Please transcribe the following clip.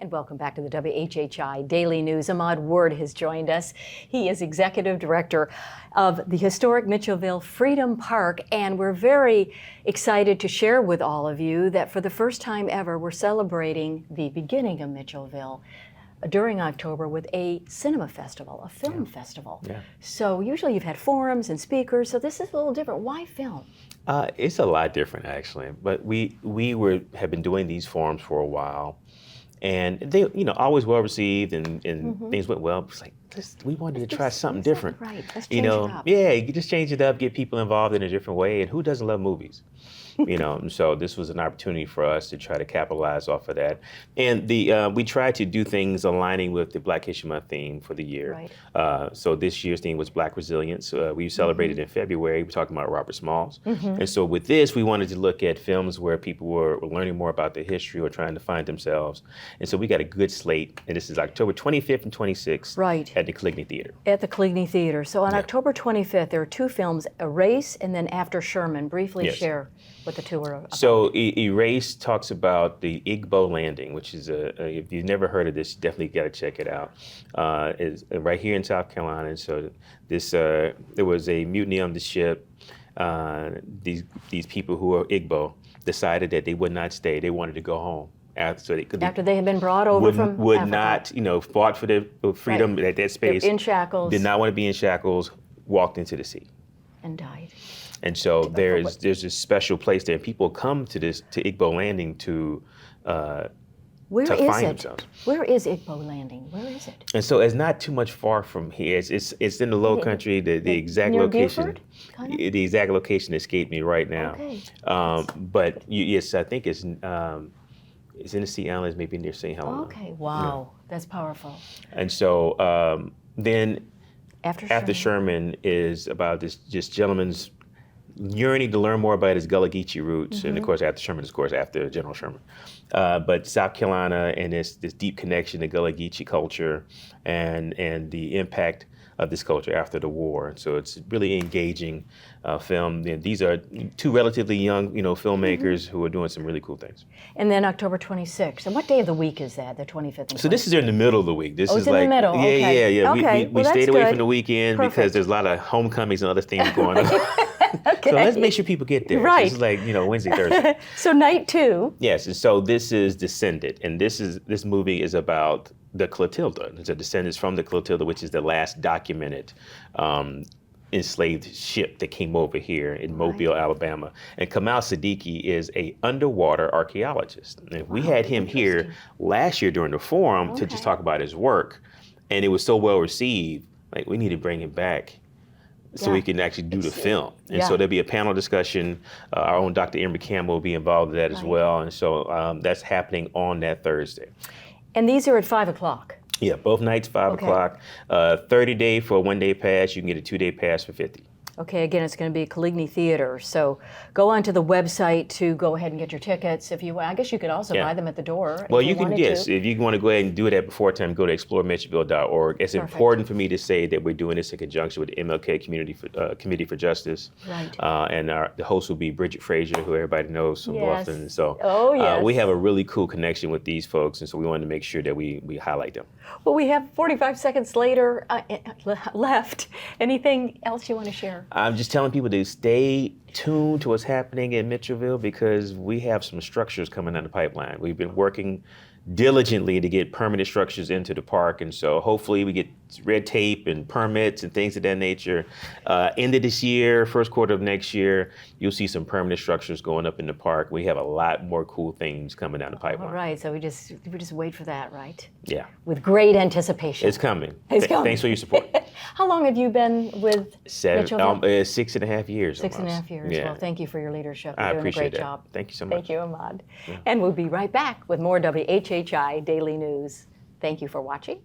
And welcome back to the WHHI Daily News. Ahmad has joined us. He is Executive Director of the historic Mitchelville Freedom Park, and we're very excited to share with all of you that for the first time ever, we're celebrating the beginning of Mitchelville during October with a cinema festival, a film festival. Yeah. So usually you've had forums and speakers, so this is a little different. Why film? It's a lot different, actually. But we have been doing these forums for a while, and they, always well received, and things went well. It's like we wanted to try something different. Right. Let's change it up. Yeah, you just change it up, get people involved in a different way, and who doesn't love movies? And so this was an opportunity for us to try to capitalize off of that. And we tried to do things aligning with the Black History Month theme for the year. Right. So this year's theme was Black Resilience. We celebrated in February. We talked about Robert Smalls. And so with this, we wanted to look at films where people were learning more about their history or trying to find themselves. And so we got a good slate. And this is October 25th and 26th at the Coligny Theater. At the Coligny Theater. So on October 25th, there are two films, Erase and then After Sherman. Briefly share what the two are about. So Erase talks about the Igbo landing, which is if you've never heard of this, you definitely got to check it out. It's right here in South Carolina. So this there was a mutiny on the ship. These people who are Igbo decided that they would not stay. They wanted to go home. After they had been brought over from Africa. Not, fought for their freedom at that space. They're in shackles. Did not want to be in shackles, walked into the sea. And died. And so there's this special place there. People come to Igbo Landing to find themselves. Where is Igbo Landing? Where is it? And so it's not too much far from here. It's in the Lowcountry. The exact location. Beaufort, kind of? The exact location escaped me right now. Okay. But yes, I think it's in the Sea Islands, maybe near St. Helena. Okay. Wow, that's powerful. And so then After Sherman is about this gentleman's yearning to learn more about his Gullah Geechee roots, and of course after Sherman is of course after General Sherman. But South Carolina and this deep connection to Gullah Geechee culture and the impact of this culture after the war. So it's really engaging film. And these are two relatively young, filmmakers who are doing some really cool things. And then October 26th. And what day of the week is that? The 25th and 26th? So this is in the middle of the week. This is in the middle. Yeah. Okay. We stayed away from the weekend because there's a lot of homecomings and other things going on. Okay. So let's make sure people get there. Right. This is like, Wednesday, Thursday. So night 2. Yes, and so this is Descendant, and this movie is about the Clotilda. It's a descendants from the Clotilda, which is the last documented enslaved ship that came over here in Mobile, Alabama. And Kamal Siddiqui is a underwater archaeologist. And we had him here last year during the forum to just talk about his work, and it was so well received, like we need to bring him back so we can actually do the film. And so there'll be a panel discussion. Our own Dr. Emery Campbell will be involved in that as well. And so that's happening on that Thursday. And these are at 5 o'clock. Yeah, both nights, 5 o'clock. 30-day for a 1-day pass. You can get a 2-day pass for $50. Okay, again, it's going to be Coligny Theater. So go onto the website to go ahead and get your tickets. If you, I guess you could also buy them at the door. Well, you can, yes. If you want to go ahead and do that before time, go to exploremitchelville.org. It's important for me to say that we're doing this in conjunction with the MLK Committee for Justice. Right. And the host will be Bridget Frazier, who everybody knows from Bluffton. So we have a really cool connection with these folks, and so we wanted to make sure that we highlight them. Well, we have 45 seconds later left. Anything else you want to share? I'm just telling people to stay tuned to what's happening in Mitchelville because we have some structures coming down the pipeline. We've been working diligently to get permanent structures into the park, and so hopefully we get red tape and permits and things of that nature. End of this year, first quarter of next year, you'll see some permanent structures going up in the park. We have a lot more cool things coming down the pipeline. All right, so we just wait for that, right? Yeah. With great anticipation. It's coming. It's coming. Thanks for your support. How long have you been with Mitchelville? 6.5 years. 6.5 years. Yeah. Well, thank you for your leadership. You're I doing appreciate a great that. job. Thank you so much. Thank you, Ahmad. Yeah. And we'll be right back with more WHHI Daily News. Thank you for watching.